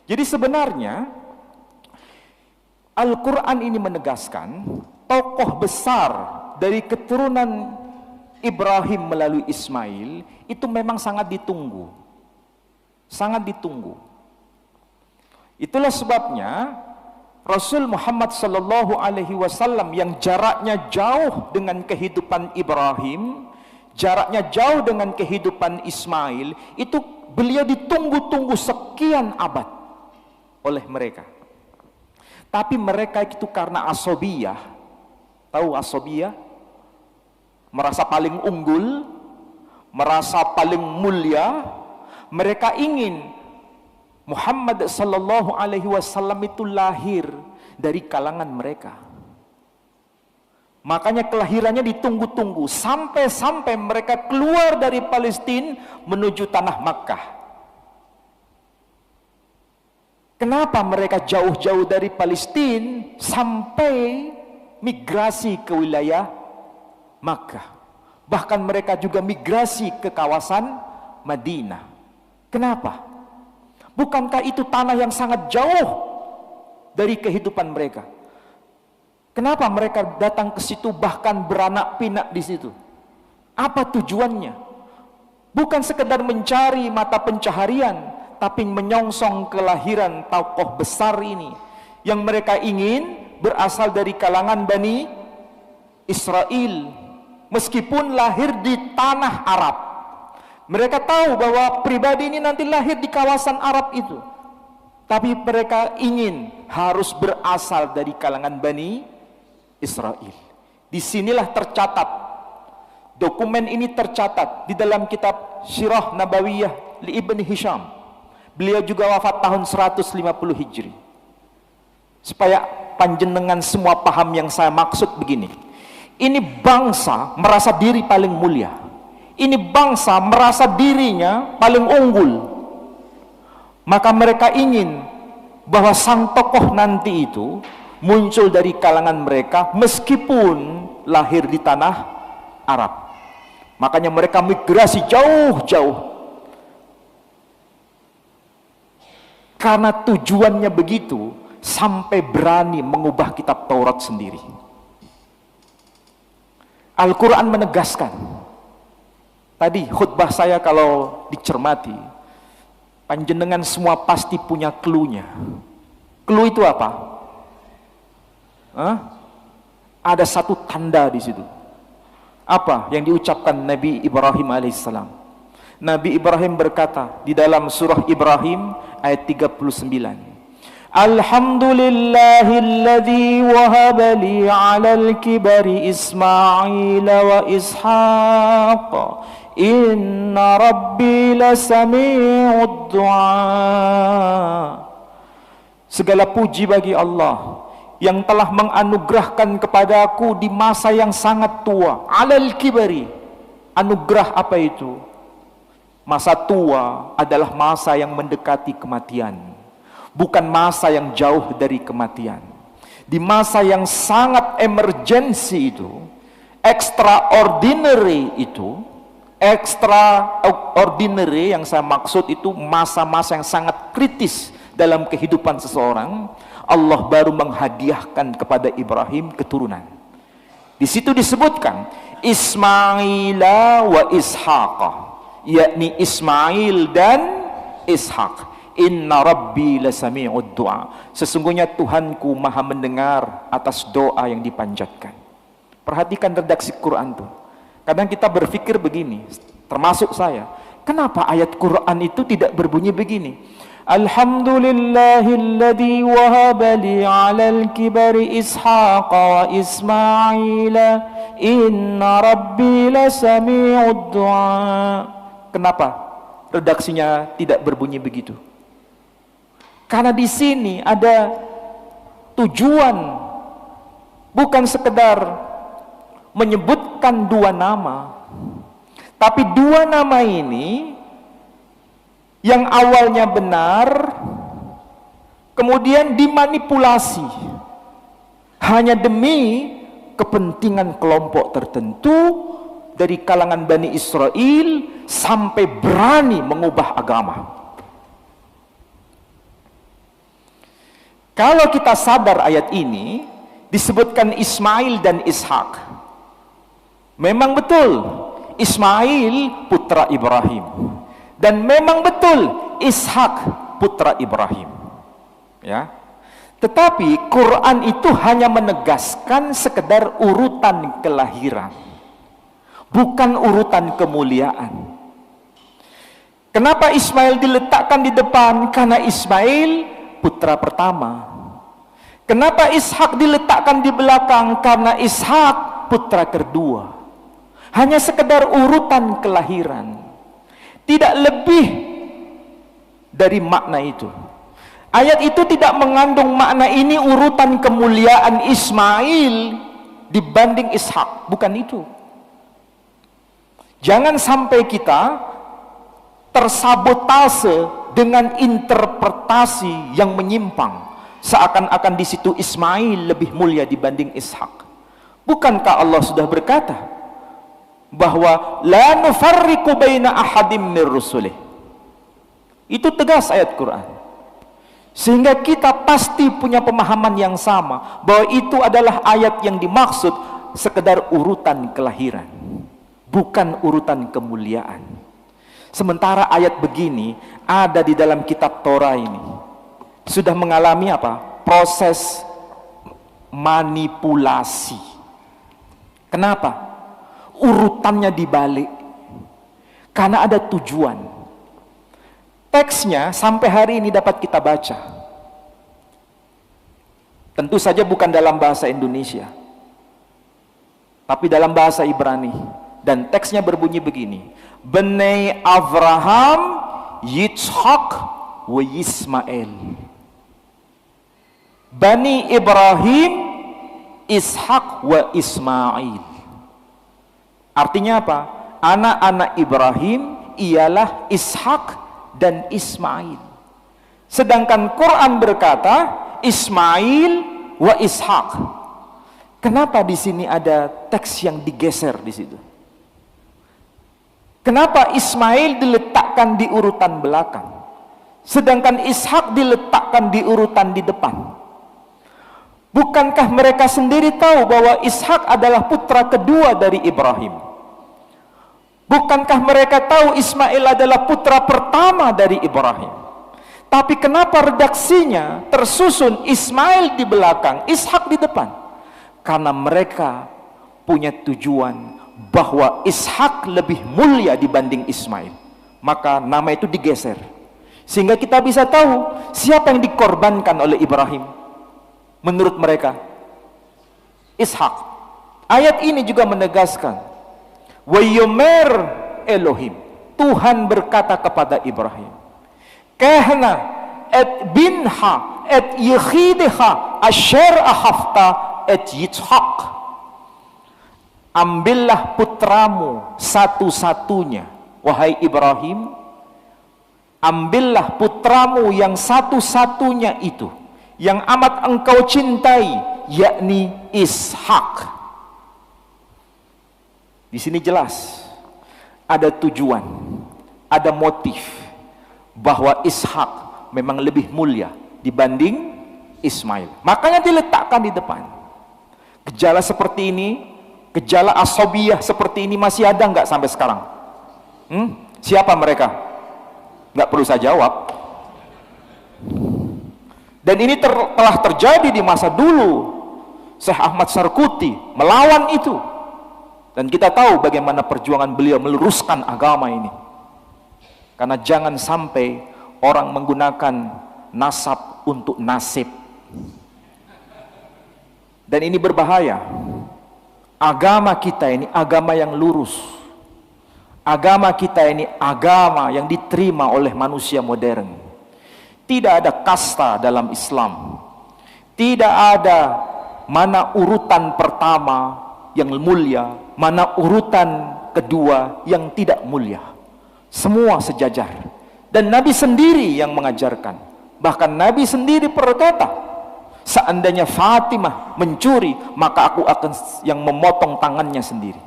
Jadi sebenarnya Al-Quran ini menegaskan tokoh besar dari keturunan Ibrahim melalui Ismail itu memang sangat ditunggu, sangat ditunggu. Itulah sebabnya Rasul Muhammad sallallahu alaihi wasallam yang jaraknya jauh dengan kehidupan Ibrahim, jaraknya jauh dengan kehidupan Ismail, itu beliau ditunggu-tunggu sekian abad oleh mereka. Tapi mereka itu karena asobiyah, tahu asobiyah? Merasa paling unggul, merasa paling mulia, mereka ingin Muhammad sallallahu alaihi wasallam itu lahir dari kalangan mereka. Makanya kelahirannya ditunggu-tunggu sampai mereka keluar dari Palestina menuju tanah Makkah. Kenapa mereka jauh-jauh dari Palestina sampai migrasi ke wilayah Makkah? Bahkan mereka juga migrasi ke kawasan Madinah. Kenapa? Bukankah itu tanah yang sangat jauh dari kehidupan mereka? Kenapa mereka datang ke situ bahkan beranak pinak di situ? Apa tujuannya? Bukan sekedar mencari mata pencaharian, tapi menyongsong kelahiran tokoh besar ini yang mereka ingin berasal dari kalangan Bani Israel, meskipun lahir di tanah Arab. Mereka tahu bahwa pribadi ini nanti lahir di kawasan Arab itu, tapi mereka ingin harus berasal dari kalangan Bani Israel. Disinilah tercatat, dokumen ini tercatat di dalam kitab Sirah Nabawiyah li Ibn Hisham. Beliau juga wafat tahun 150 Hijri. Supaya panjenengan semua paham yang saya maksud begini. Ini bangsa merasa diri paling mulia. Ini bangsa merasa dirinya paling unggul. Maka mereka ingin bahwa sang tokoh nanti itu muncul dari kalangan mereka meskipun lahir di tanah Arab. Makanya mereka migrasi jauh-jauh. Karena tujuannya begitu, sampai berani mengubah kitab Taurat sendiri. Al-Quran menegaskan. Tadi khutbah saya kalau dicermati, panjenengan semua pasti punya clue-nya. Clue itu apa? Ada satu tanda di situ. Apa yang diucapkan Nabi Ibrahim alaihissalam? Nabi Ibrahim berkata di dalam surah Ibrahim ayat 39. Alhamdulillahilladzi wahaba li 'alal kibari Ismail wa Ishaq. Inna rabbi lasami'ud du'a. Segala puji bagi Allah yang telah menganugerahkan kepadaku di masa yang sangat tua. Alal kibari. Anugerah apa itu? Masa tua adalah masa yang mendekati kematian, bukan masa yang jauh dari kematian. Di masa yang sangat emergensi itu, extraordinary itu, extraordinary yang saya maksud itu masa-masa yang sangat kritis dalam kehidupan seseorang, Allah baru menghadiahkan kepada Ibrahim keturunan. Di situ disebutkan Ismaila wa Ishaqa, yakni Ismail dan Ishaq. Inna rabbi lasami'ud du'a. Sesungguhnya Tuhanku maha mendengar atas doa yang dipanjatkan. Perhatikan redaksi Quran tuh. Kadang kita berpikir begini, termasuk saya, kenapa ayat Quran itu tidak berbunyi begini? Alhamdulillahilladzi wahaba li 'alal kibari Ishaq wa Ismail inna rabbi lasami'ud du'a. Kenapa redaksinya tidak berbunyi begitu? Karena di sini ada tujuan, bukan sekedar menyebutkan dua nama, tapi dua nama ini yang awalnya benar kemudian dimanipulasi hanya demi kepentingan kelompok tertentu dari kalangan Bani Israel sampai berani mengubah agama. Kalau kita sadar ayat ini disebutkan Ismail dan Ishak, memang betul Ismail putra Ibrahim. Dan memang betul Ishak putra Ibrahim, ya. Tetapi Quran itu hanya menegaskan sekedar urutan kelahiran, bukan urutan kemuliaan. Kenapa Ismail diletakkan di depan? Karena Ismail putra pertama. Kenapa Ishak diletakkan di belakang? Karena Ishak putra kedua. Hanya sekedar urutan kelahiran, tidak lebih dari makna itu. Ayat itu tidak mengandung makna ini urutan kemuliaan Ismail dibanding Ishak, bukan itu. Jangan sampai kita tersabotase dengan interpretasi yang menyimpang, seakan-akan di situ Ismail lebih mulia dibanding Ishak. Bukankah Allah sudah berkata bahwa la nufarriqu baina ahadim mir rusulih? Itu tegas ayat Quran. Sehingga kita pasti punya pemahaman yang sama bahwa itu adalah ayat yang dimaksud sekedar urutan kelahiran, bukan urutan kemuliaan. Sementara ayat begini ada di dalam kitab Torah ini sudah mengalami apa? Proses manipulasi. Kenapa? Urutannya dibalik karena ada tujuan. Teksnya sampai hari ini dapat kita baca, tentu saja bukan dalam bahasa Indonesia tapi dalam bahasa Ibrani, dan teksnya berbunyi begini: Bnei Avraham Yitzhak wa Ismail. Bani Ibrahim Ishak wa Ismail. Artinya apa? Anak-anak Ibrahim ialah Ishak dan Ismail. Sedangkan Quran berkata Ismail wa Ishak. Kenapa di sini ada teks yang digeser di situ? Kenapa Ismail diletakkan di urutan belakang, sedangkan Ishak diletakkan di urutan di depan? Bukankah mereka sendiri tahu bahwa Ishak adalah putra kedua dari Ibrahim? Bukankah mereka tahu Ismail adalah putra pertama dari Ibrahim? Tapi kenapa redaksinya tersusun Ismail di belakang, Ishak di depan? Karena mereka punya tujuan bahwa Ishak lebih mulia dibanding Ismail. Maka nama itu digeser, sehingga kita bisa tahu siapa yang dikorbankan oleh Ibrahim. Menurut mereka Ishak. Ayat ini juga menegaskan wa yomer Elohim, Tuhan berkata kepada Ibrahim, kahna et binha et yechidha asher ahafta et Yitzhak. Ambillah putramu satu-satunya, wahai Ibrahim, ambillah putramu yang satu-satunya itu, yang amat engkau cintai, yakni Ishak. Di sini jelas ada tujuan, ada motif bahwa Ishak memang lebih mulia dibanding Ismail. Makanya diletakkan di depan. Gejala seperti ini, gejala asobiyah seperti ini masih ada nggak sampai sekarang? Siapa mereka? Nggak perlu saya jawab. Dan ini telah terjadi di masa dulu. Syekh Ahmad Sarkuti melawan itu, dan kita tahu bagaimana perjuangan beliau meluruskan agama ini. Karena jangan sampai orang menggunakan nasab untuk nasib. Dan ini berbahaya. Agama kita ini agama yang lurus. Agama kita ini agama yang diterima oleh manusia modern. Tidak ada kasta dalam Islam. Tidak ada mana urutan pertama yang mulia, mana urutan kedua yang tidak mulia. Semua sejajar. Dan Nabi sendiri yang mengajarkan. Bahkan Nabi sendiri berkata, seandainya Fatimah mencuri, maka aku akan yang memotong tangannya sendiri.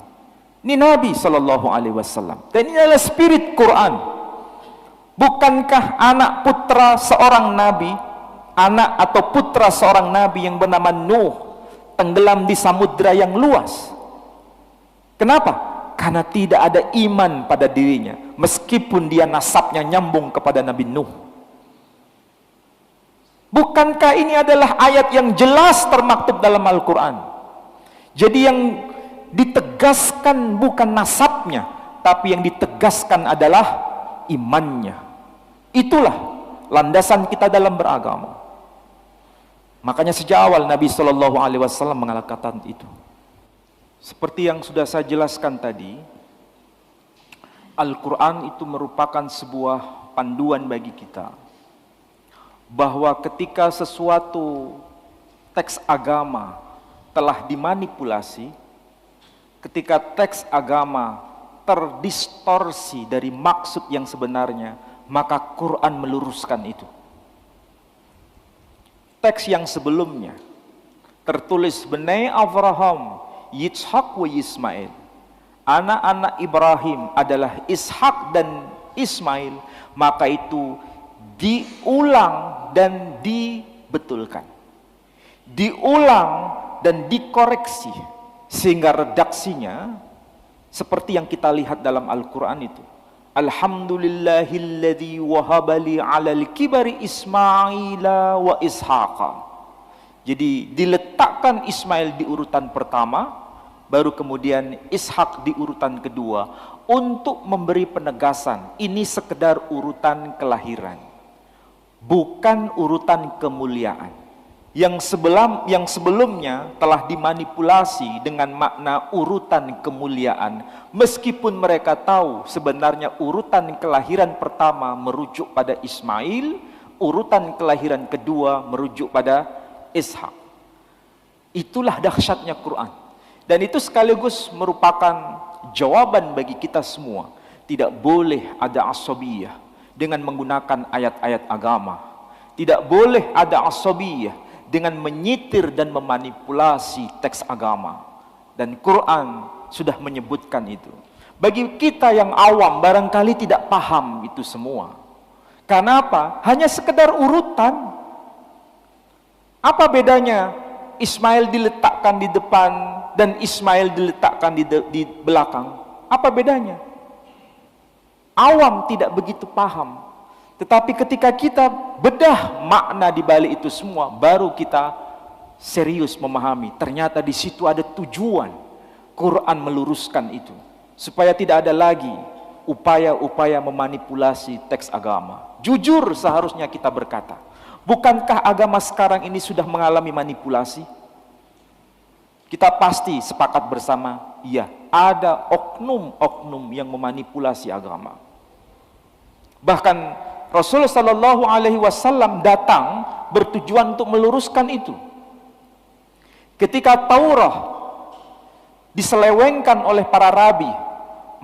Ini Nabi SAW. Dan ini adalah spirit Quran. Bukankah anak putra seorang Nabi, anak atau putra seorang Nabi yang bernama Nuh, tenggelam di samudra yang luas? Kenapa? Karena tidak ada iman pada dirinya, meskipun dia nasabnya nyambung kepada Nabi Nuh. Bukankah ini adalah ayat yang jelas termaktub dalam Al-Quran? Jadi yang ditegaskan bukan nasabnya, tapi yang ditegaskan adalah imannya. Itulah landasan kita dalam beragama. Makanya sejak awal Nabi SAW mengatakan itu. Seperti yang sudah saya jelaskan tadi, Al-Quran itu merupakan sebuah panduan bagi kita, bahwa ketika sesuatu teks agama telah dimanipulasi, ketika teks agama terdistorsi dari maksud yang sebenarnya, maka Quran meluruskan itu. Teks yang sebelumnya tertulis Bnei Abraham, Yitzhak wa Ismail, anak-anak Ibrahim adalah Ishak dan Ismail, maka itu diulang dan dibetulkan, diulang dan dikoreksi, sehingga redaksinya seperti yang kita lihat dalam Al-Quran itu. Alhamdulillahilladzi wahabali alal kibari Ismaila wa Ishaqa. Jadi diletakkan Ismail di urutan pertama, baru kemudian Ishak di urutan kedua, untuk memberi penegasan ini sekedar urutan kelahiran, bukan urutan kemuliaan. Yang sebelumnya telah dimanipulasi dengan makna urutan kemuliaan, meskipun mereka tahu sebenarnya urutan kelahiran pertama merujuk pada Ismail, urutan kelahiran kedua merujuk pada Ishak. Itulah dahsyatnya Quran. Dan itu sekaligus merupakan jawaban bagi kita semua. Tidak boleh ada asabiyah dengan menggunakan ayat-ayat agama. Tidak boleh ada asabiyah dengan menyitir dan memanipulasi teks agama. Dan Quran sudah menyebutkan itu. Bagi kita yang awam barangkali tidak paham itu semua. Karena apa? Hanya sekedar urutan. Apa bedanya Ismail diletakkan di depan dan Ismail diletakkan di belakang? Apa bedanya? Awam tidak begitu paham. Tetapi ketika kita bedah makna di balik itu semua, baru kita serius memahami. Ternyata di situ ada tujuan. Quran meluruskan itu, supaya tidak ada lagi upaya-upaya memanipulasi teks agama. Jujur seharusnya kita berkata, bukankah agama sekarang ini sudah mengalami manipulasi? Kita pasti sepakat bersama, iya, ada oknum-oknum yang memanipulasi agama. Bahkan Rasulullah Shallallahu Alaihi Wasallam datang bertujuan untuk meluruskan itu. Ketika Taurat diselewengkan oleh para rabi,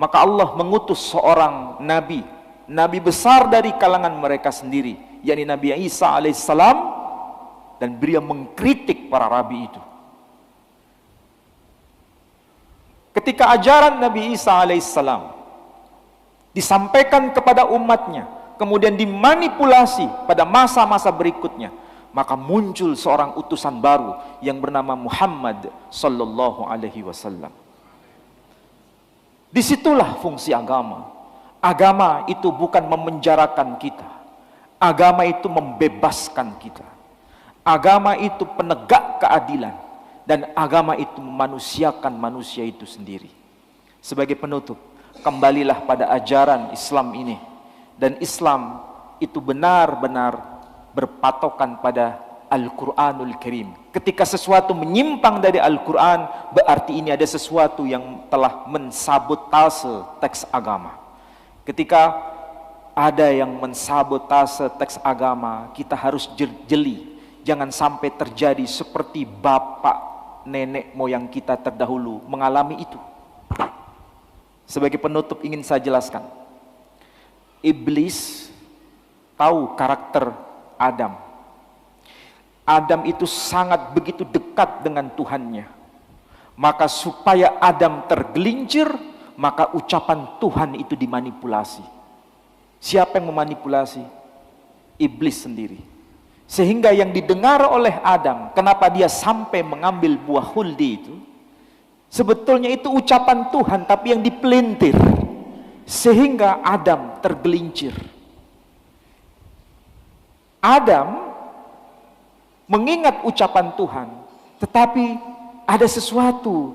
maka Allah mengutus seorang nabi, nabi besar dari kalangan mereka sendiri, yakni Nabi Isa alaihissalam, dan beliau mengkritik para rabi itu. Ketika ajaran Nabi Isa alaihissalam disampaikan kepada umatnya, kemudian dimanipulasi pada masa-masa berikutnya, maka muncul seorang utusan baru yang bernama Muhammad sallallahu alaihi wasallam. Disitulah fungsi agama. Agama itu bukan memenjarakan kita. Agama itu membebaskan kita. Agama itu penegak keadilan. Dan agama itu memanusiakan manusia itu sendiri. Sebagai penutup, kembalilah pada ajaran Islam ini. Dan Islam itu benar-benar berpatokan pada Al-Quranul Karim. Ketika sesuatu menyimpang dari Al-Quran, berarti ini ada sesuatu yang telah mensabotase teks agama. Ketika ada yang mensabotase teks agama, kita harus jeli. Jangan sampai terjadi seperti bapak nenek moyang kita terdahulu mengalami itu. Sebagai penutup ingin saya jelaskan. Iblis tahu karakter Adam. Adam itu sangat begitu dekat dengan Tuhannya. Maka supaya Adam tergelincir, maka ucapan Tuhan itu dimanipulasi. Siapa yang memanipulasi? Iblis sendiri. Sehingga yang didengar oleh Adam, kenapa dia sampai mengambil buah huldi itu, sebetulnya itu ucapan Tuhan, tapi yang dipelintir. Sehingga Adam tergelincir. Adam mengingat ucapan Tuhan, tetapi ada sesuatu,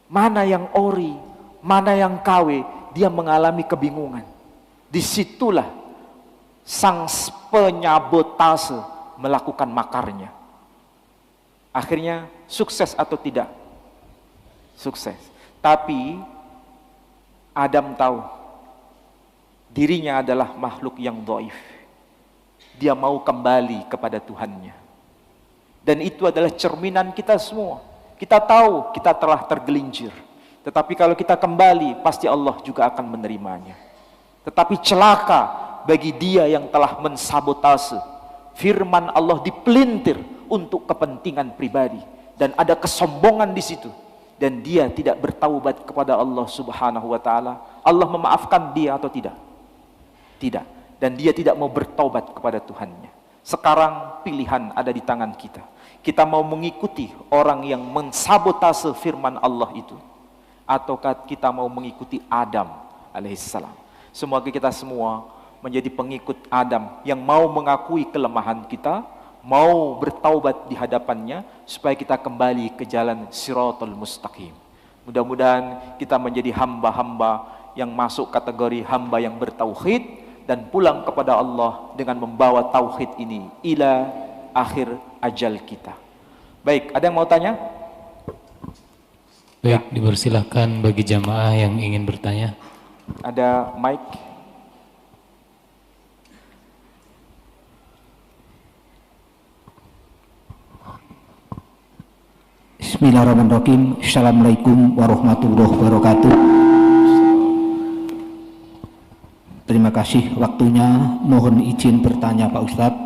mana yang ori, mana yang KW, dia mengalami kebingungan. Disitulah sang penyabotase melakukan makarnya. Akhirnya sukses atau tidak? Sukses. Tapi Adam tahu dirinya adalah makhluk yang dhaif. Dia mau kembali kepada Tuhannya. Dan itu adalah cerminan kita semua. Kita tahu kita telah tergelincir. Tetapi kalau kita kembali, pasti Allah juga akan menerimanya. Tetapi celaka bagi dia yang telah mensabotase. Firman Allah dipelintir untuk kepentingan pribadi. Dan ada kesombongan di situ. Dan dia tidak bertaubat kepada Allah Subhanahu wa ta'ala. Allah memaafkan dia atau tidak? Tidak. Dan dia tidak mau bertaubat kepada Tuhannya. Sekarang pilihan ada di tangan kita. Kita mau mengikuti orang yang mensabotase firman Allah itu, ataukah kita mau mengikuti Adam alaihissalam? Semoga kita semua menjadi pengikut Adam yang mau mengakui kelemahan kita, mau bertaubat di hadapannya, supaya kita kembali ke jalan Siratul Mustaqim. Mudah-mudahan kita menjadi hamba-hamba yang masuk kategori hamba yang bertauhid, dan pulang kepada Allah dengan membawa tauhid ini ila akhir ajal kita. Baik, ada yang mau tanya? Baik, dipersilahkan bagi jamaah yang ingin bertanya. Ada mic? Bismillahirrahmanirrahim. Assalamualaikum warahmatullahi wabarakatuh. Terima kasih waktunya. Mohon izin bertanya Pak Ustadz.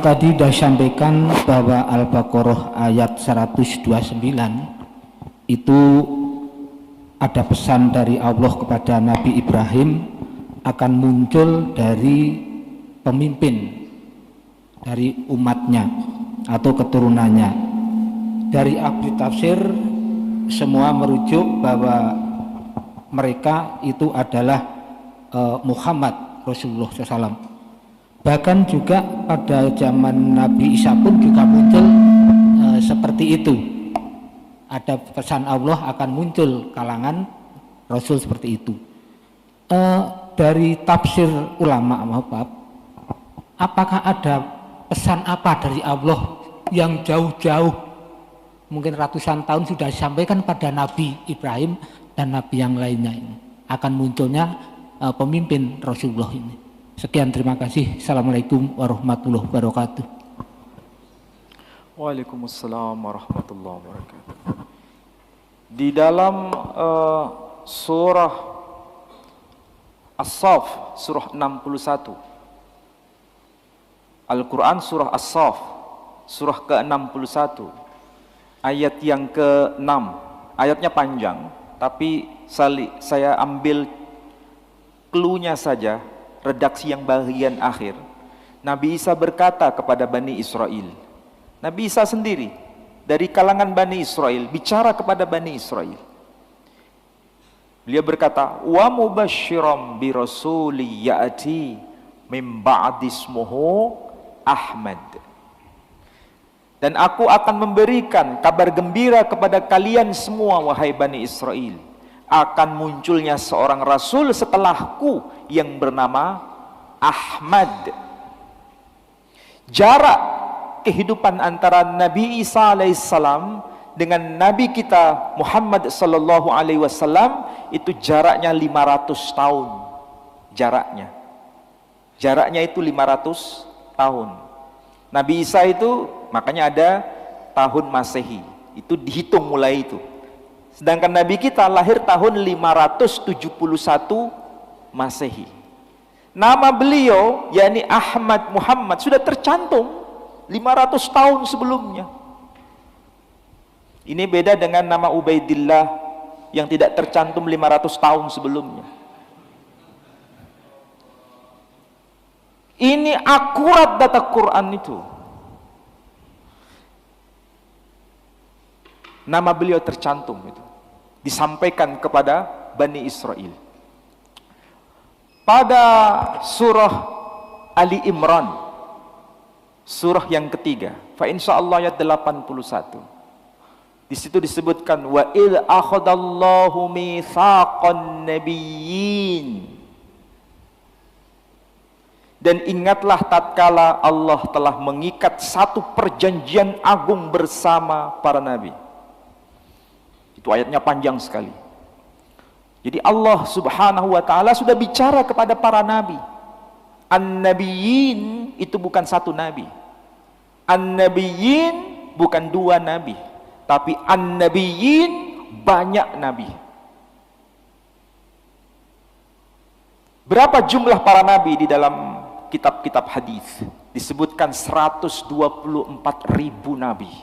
Tadi sudah sampaikan bahwa Al-Baqarah ayat 129 itu ada pesan dari Allah kepada Nabi Ibrahim akan muncul dari pemimpin dari umatnya atau keturunannya. Dari ahli tafsir semua merujuk bahwa mereka itu adalah Muhammad Rasulullah SAW. Bahkan juga pada zaman Nabi Isa pun juga muncul seperti itu. Ada pesan Allah akan muncul kalangan Rasul seperti itu. Dari tafsir ulama, maaf, apakah ada pesan apa dari Allah yang jauh-jauh, mungkin ratusan tahun sudah disampaikan pada Nabi Ibrahim dan Nabi yang lainnya ini, akan munculnya pemimpin Rasulullah ini. Sekian, terima kasih. Assalamualaikum warahmatullahi wabarakatuh. Waalaikumsalam warahmatullahi wabarakatuh. Di dalam surah As-Saff, surah 61, Al-Quran surah As-Saff, surah ke-61, ayat yang ke-6. Ayatnya panjang, tapi saya ambil clue-nya saja, redaksi yang bagian akhir. Nabi Isa berkata kepada Bani Israel, Nabi Isa sendiri dari kalangan Bani Israel bicara kepada Bani Israel. Beliau berkata, wa mubasysyiram bi rasuli ya'ti mim ba'di ismuhu Ahmad. Dan aku akan memberikan kabar gembira kepada kalian semua wahai Bani Israel. akan munculnya seorang rasul setelahku yang bernama Ahmad. Jarak kehidupan antara Nabi Isa alaihissalam dengan Nabi kita Muhammad sallallahu alaihi wasallam itu jaraknya 500 tahun. Jaraknya itu 500 tahun. Nabi Isa itu makanya ada tahun Masehi. Itu dihitung mulai itu. Sedangkan Nabi kita lahir tahun 571 Masehi. Nama beliau yakni Ahmad Muhammad sudah tercantum 500 tahun sebelumnya. Ini beda dengan nama Ubaidillah yang tidak tercantum 500 tahun sebelumnya. Ini akurat data Quran itu. Nama beliau tercantum itu. Disampaikan kepada Bani Israel. Pada surah Ali Imran, surah yang ketiga, fa insyaallah ayat 81. Di situ disebutkan wa id akhadallahu mitsaqan nabiyyin. Dan ingatlah tatkala Allah telah mengikat satu perjanjian agung bersama para nabi. Itu ayatnya panjang sekali. Jadi Allah subhanahu wa ta'ala sudah bicara kepada para nabi. An-nabiyyin itu bukan satu nabi. An-nabiyyin bukan dua nabi. Tapi an-nabiyyin banyak nabi. Berapa jumlah para nabi di dalam kitab-kitab hadis? Disebutkan 124.000 nabi.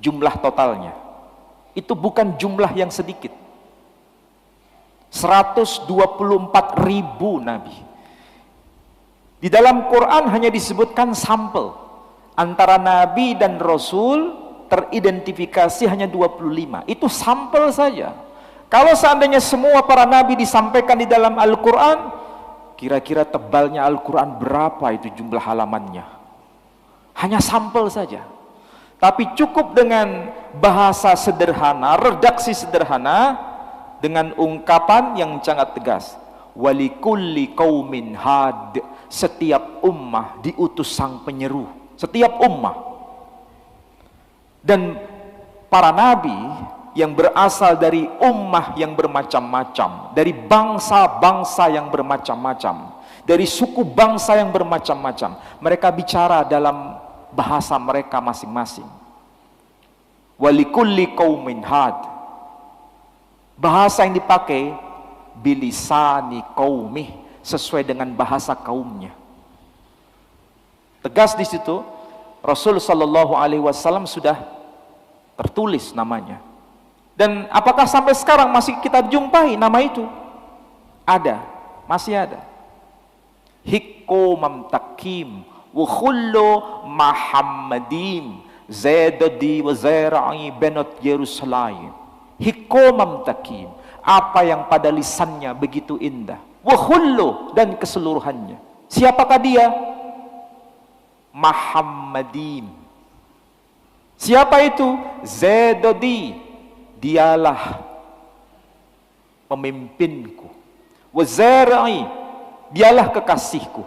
Jumlah totalnya. Itu bukan jumlah yang sedikit. 124.000 nabi. Di dalam Quran hanya disebutkan sampel. Antara nabi dan rasul teridentifikasi hanya 25. Itu sampel saja. Kalau seandainya semua para nabi disampaikan di dalam Al-Quran, kira-kira tebalnya Al-Quran berapa itu jumlah halamannya? Hanya sampel saja. Tapi cukup dengan bahasa sederhana, redaksi sederhana, dengan ungkapan yang sangat tegas. Walikulli qaumin had. Setiap ummah diutus sang penyeru. Setiap ummah. Dan para nabi yang berasal dari ummah yang bermacam-macam, dari bangsa-bangsa yang bermacam-macam, dari suku bangsa yang bermacam-macam, mereka bicara dalam bahasa mereka masing-masing. Walikulli qaumin had. Bahasa yang dipakai bilisani qaumih, sesuai dengan bahasa kaumnya. Tegas di situ Rasul sallallahu alaihi wasallam sudah tertulis namanya. Dan apakah sampai sekarang masih kita jumpai nama itu? Ada, masih ada. Hikko mamtakim wa khullu Muhammadim Zaidadi wa Zaira'i benot Yerusalem. Hikko mamtakim, apa yang pada lisannya begitu indah. Wa khullu, dan keseluruhannya. Siapakah dia? Muhammadim. Siapa itu? Zaidadi, dialah pemimpinku. Wa Zaira'i, dialah kekasihku.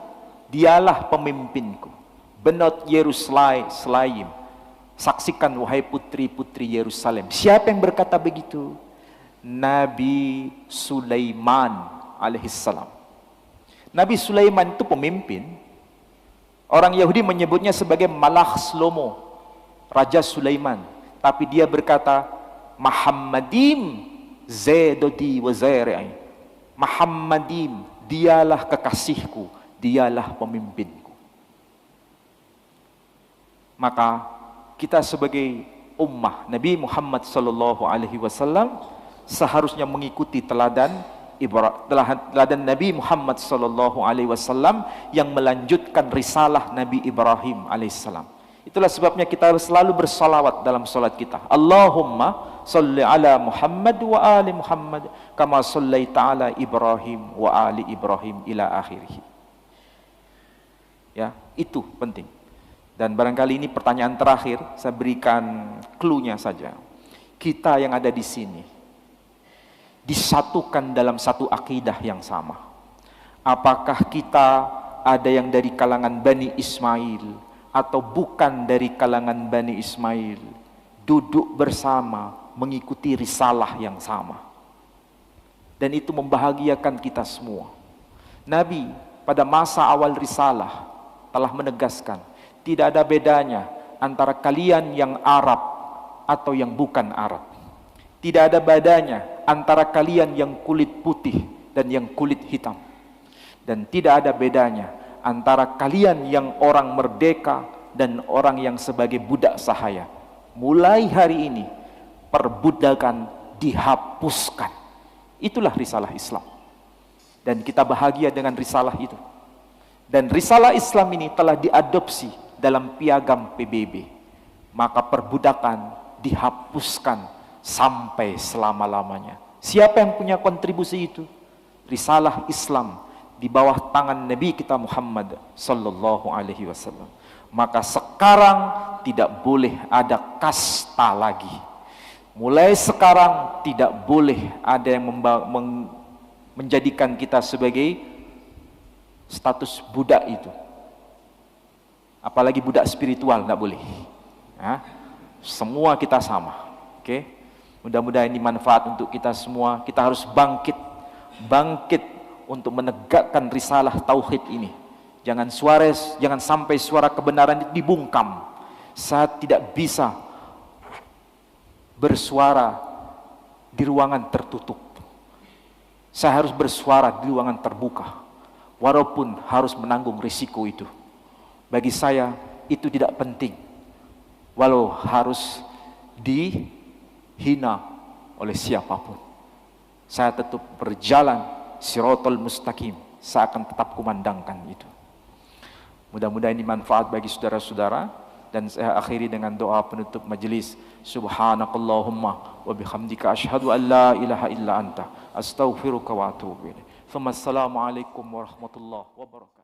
Dialah pemimpinku. Benot Yerusalem. Saksikan wahai putri-putri Yerusalem. Siapa yang berkata begitu? Nabi Sulaiman alaihissalam. Nabi Sulaiman itu pemimpin. Orang Yahudi menyebutnya sebagai Malach Shlomo, Raja Sulaiman. Tapi dia berkata, Muhammadim Zaidodi wa Zaira'i. Muhammadim, dialah kekasihku, dialah pemimpinku. Maka kita sebagai ummah Nabi Muhammad sallallahu alaihi wasallam seharusnya mengikuti teladan Nabi Muhammad sallallahu alaihi wasallam yang melanjutkan risalah Nabi Ibrahim alaihissalam. Itulah sebabnya kita selalu bersalawat dalam salat kita. Allahumma salli ala Muhammad wa ali Muhammad kama sallaita ala Ibrahim wa ali Ibrahim ila akhirih. Ya, itu penting. Dan barangkali ini pertanyaan terakhir, saya berikan clue-nya saja. Kita yang ada di sini, disatukan dalam satu akidah yang sama. Apakah kita ada yang dari kalangan Bani Ismail atau bukan dari kalangan Bani Ismail, duduk bersama mengikuti risalah yang sama. Dan itu membahagiakan kita semua. Nabi pada masa awal risalah telah menegaskan, tidak ada bedanya antara kalian yang Arab atau yang bukan Arab. Tidak ada bedanya antara kalian yang kulit putih dan yang kulit hitam. Dan tidak ada bedanya antara kalian yang orang merdeka dan orang yang sebagai budak sahaya. Mulai hari ini perbudakan dihapuskan. Itulah risalah Islam. Dan kita bahagia dengan risalah itu. Dan risalah Islam ini telah diadopsi dalam piagam PBB. Maka perbudakan dihapuskan sampai selama-lamanya. Siapa yang punya kontribusi itu? Risalah Islam di bawah tangan Nabi kita Muhammad sallallahu alaihi wasallam. Maka sekarang tidak boleh ada kasta lagi. Mulai sekarang tidak boleh ada yang menjadikan kita sebagai status budak itu. Apalagi budak spiritual, tidak boleh. Semua kita sama. Oke? Mudah-mudahan ini manfaat untuk kita semua. Kita harus bangkit untuk menegakkan risalah tauhid ini. Jangan sampai suara kebenaran itu dibungkam. Saya tidak bisa bersuara di ruangan tertutup. Saya harus bersuara di ruangan terbuka. Walaupun harus menanggung risiko itu. Bagi saya itu tidak penting. Walau harus dihina oleh siapapun. Saya tetap berjalan Shiratal Mustaqim. Saya akan tetap kumandangkan itu. Mudah-mudahan ini manfaat bagi saudara-saudara. Dan saya akhiri dengan doa penutup majelis. Subhanakallahumma wa bihamdika asyhadu an la ilaha illa anta astaghfiruka wa atubu ilaik. Assalamualaikum warahmatullahi wabarakatuh.